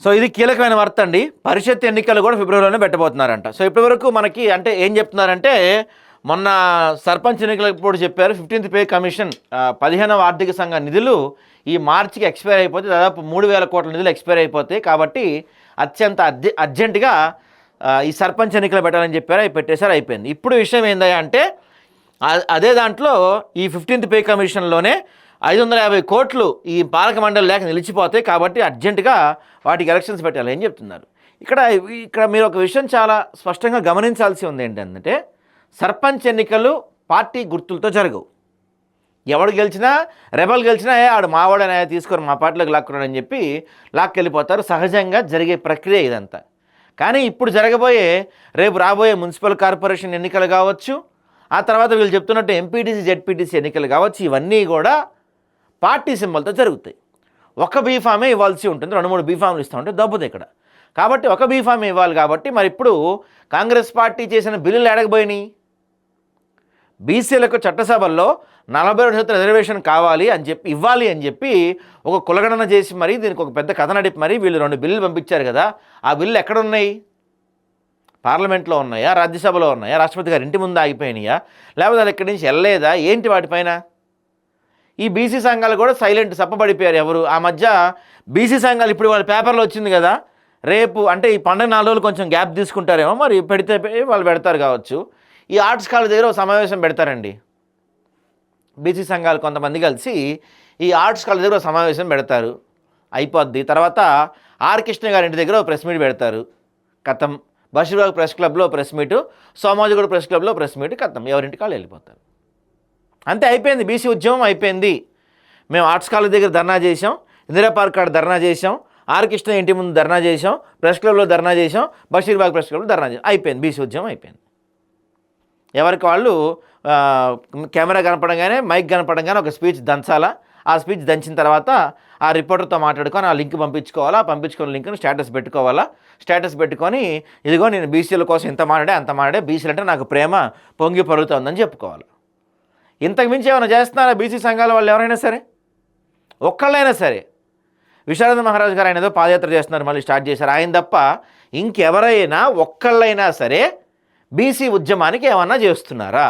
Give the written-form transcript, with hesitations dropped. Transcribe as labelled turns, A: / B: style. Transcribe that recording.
A: So ఇది కీలకమైన వార్త అండి. పరిషత్ ఎన్నికలు కూడా ఫిబ్రవరిలోనే పెట్టబోతున్నారంట. సో ఇప్పటివరకు మనకి అంటే ఏం చెప్తున్నారంటే, మొన్న సర్పంచ్ ఎన్నికలప్పుడు చెప్పారు 15th పే కమిషన్ 15వ ఆర్థిక సంఘ నిధులు ఈ మార్చికి ఎక్స్పైర్ అయిపోతే దాదాపు 3,000 కోట్ల నిధులు ఎక్స్పైర్ అయిపోతాయి, కాబట్టి అత్యంత అర్జెంటుగా ఈ సర్పంచ్ ఎన్నికలు పెట్టాలని చెప్పారు. అవి పెట్టేశారు, అయిపోయింది. ఇప్పుడు విషయం ఏందా అంటే అదే దాంట్లో ఈ 15th పే కమిషన్లోనే 550 కోట్లు ఈ పాలక మండలి లేక నిలిచిపోతాయి, కాబట్టి అర్జెంటుగా వాటికి ఎలక్షన్స్ పెట్టాలి అని చెప్తున్నారు. ఇక్కడ మీరు ఒక విషయం చాలా స్పష్టంగా గమనించాల్సి ఉంది. ఏంటంటే సర్పంచ్ ఎన్నికలు పార్టీ గుర్తులతో జరగవు. ఎవడు గెలిచినా, రెబల్ గెలిచినా ఆడు మావాడనే తీసుకొని మా పార్టీలోకి లాక్కున్నాడని చెప్పి లాక్కెళ్ళిపోతారు. సహజంగా జరిగే ప్రక్రియ ఇదంతా. కానీ ఇప్పుడు రేపు రాబోయే మున్సిపల్ కార్పొరేషన్ ఎన్నికలు కావచ్చు, ఆ తర్వాత వీళ్ళు చెప్తున్నట్టు ఎంపీటీసీ జెడ్పీటీసీ ఎన్నికలు కావచ్చు, ఇవన్నీ కూడా పార్టీ సింబల్తో జరుగుతాయి. ఒక బీఫామే ఇవ్వాల్సి ఉంటుంది, 2-3 బీఫామ్లు ఇస్తూ ఉంటే దబ్బుతుంది ఇక్కడ. కాబట్టి ఒక బీఫామ్ ఇవ్వాలి. కాబట్టి మరి ఇప్పుడు కాంగ్రెస్ పార్టీ చేసిన బిల్లులు ఎడగబోయినాయి. బీసీలకు చట్టసభల్లో 42% రిజర్వేషన్ కావాలి అని చెప్పి ఇవ్వాలి అని చెప్పి ఒక కులగణన చేసి మరి దీనికి ఒక పెద్ద కథ నడిపి మరి వీళ్ళు 2 బిల్లులు పంపించారు కదా. ఆ బిల్లు ఎక్కడున్నాయి? పార్లమెంట్లో ఉన్నాయా, రాజ్యసభలో ఉన్నాయా, రాష్ట్రపతి గారి ఇంటి ముందు ఆగిపోయినాయా, లేకపోతే అది ఎక్కడి నుంచి వెళ్ళలేదా, ఏంటి వాటిపైన? ఈ బీసీ సంఘాలు కూడా సైలెంట్ సప్పబడిపోయారు. ఎవరు ఆ మధ్య బీసీ సంఘాలు ఇప్పుడు వాళ్ళ పేపర్లో వచ్చింది కదా, రేపు అంటే ఈ పండుగ 4 రోజులు కొంచెం గ్యాప్ తీసుకుంటారేమో, మరి పెడితే వాళ్ళు పెడతారు కావచ్చు. ఈ ఆర్ట్స్ కాలేజ్ దగ్గర ఒక సమావేశం పెడతారండి. బీసీ సంఘాలు కొంతమంది కలిసి ఈ ఆర్ట్స్ కాలేజ్ దగ్గర ఒక సమావేశం పెడతారు, అయిపోద్ది. తర్వాత ఆర్ కృష్ణ గారి ఇంటి దగ్గర ఒక ప్రెస్ మీట్ పెడతారు, కథం. బషీర్బాగ్ ప్రెస్ క్లబ్లో ప్రెస్ మీటు, సోమాజిగూడ ప్రెస్ క్లబ్లో ప్రెస్ మీటు, కథం. ఎవరింటికి వాళ్ళు వెళ్ళిపోతారు. అంతే, అయిపోయింది. బీసీ ఉద్యమం అయిపోయింది. మేము ఆర్ట్స్ కాలేజ్ దగ్గర ధర్నా చేసాం, ఇందిరా పార్క్ కాడ ధర్నా చేసాం, ఆర్ కృష్ణ ఇంటి ముందు ధర్నా చేసాం, ప్రెస్ క్లబ్లో ధర్నా చేసాం, బషీర్బాగ్ ప్రెస్ క్లబ్లో ధర్నా చేసాం, అయిపోయింది. బీసీ ఉద్యమం అయిపోయింది. ఎవరికి వాళ్ళు కెమెరా కనపడంగానే, మైక్ కనపడంగానే ఒక స్పీచ్ దంచాలా. ఆ స్పీచ్ దంచిన తర్వాత ఆ రిపోర్టర్తో మాట్లాడుకొని ఆ లింక్ పంపించుకోవాలా. పంపించుకున్న లింక్ని స్టేటస్ పెట్టుకోవాలా. స్టేటస్ పెట్టుకొని ఇదిగో నేను బీసీల కోసం ఇంత మాట్లాడే అంత మాట్లాడే, బీసీలు అంటే నాకు ప్రేమ పొంగి పరుగుతుందని చెప్పుకోవాలి. ఇంతకు మించి ఏమైనా చేస్తున్నారా బీసీ సంఘాల వాళ్ళు? ఎవరైనా సరే, ఒక్కళ్ళైనా సరే. విశారద మహారాజ్ గారు ఆయన ఏదో పాదయాత్ర చేస్తున్నారు, మళ్ళీ స్టార్ట్ చేశారు. ఆయన తప్ప ఇంకెవరైనా ఒక్కళ్ళైనా సరే బీసీ ఉద్యమానికి ఏమన్నా చేస్తున్నారా?